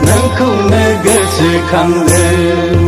नोंखौनो गोसोखांदों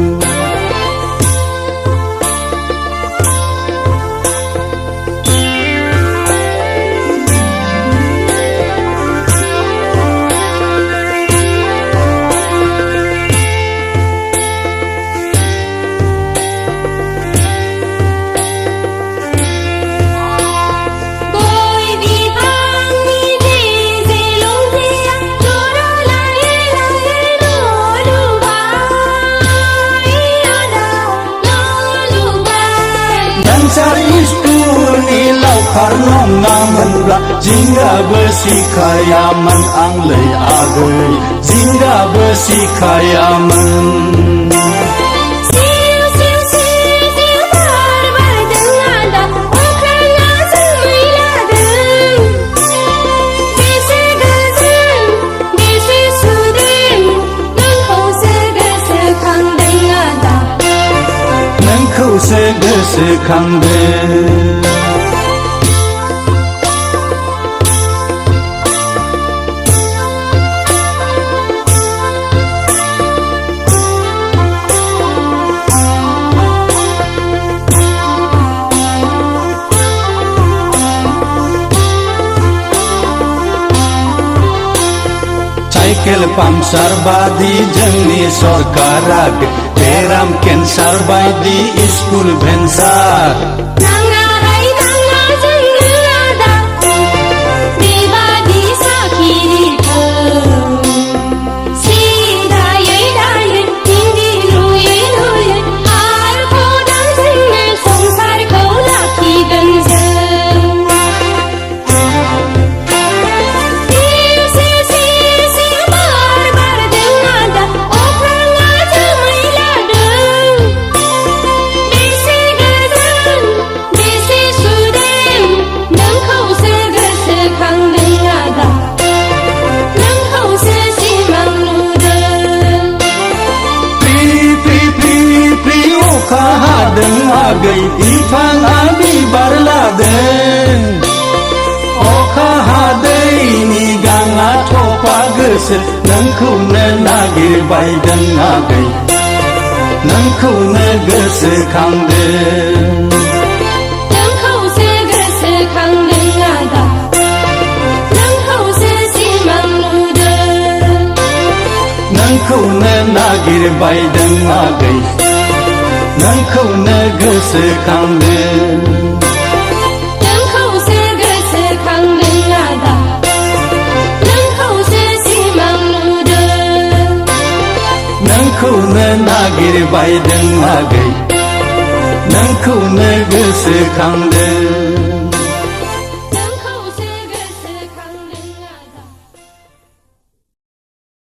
Schoolनि लावखार नङामोनब्ला जिंगाबो सिखायामोन आंलै आगै जिंगाबो सिखायामोन नोंखौसो गोसोखांदों साइकेल पाम्पसार बादि जोंनि सरकारा बेराम केन्सार बायदि स्कुल भेन्सार आगै बिफाङा बिबार लादों अखा हादैनि गाङा थफा गोसो नोंखौनो नागिरबायदों आगै नोंखौनो गोसोखांदों नोंखौसो गोसोखांदों आदा नोंखौसो सिमां नुदों नोंखौनो नागिरबायदों आगै नोंखौनो गोसोखांदों नोंखौसो गोसोखांदों आदा नोंखौसो सिमां नुदों नोंखौनो नागिरबायदों आगै नोंखौनो गोसोखांदों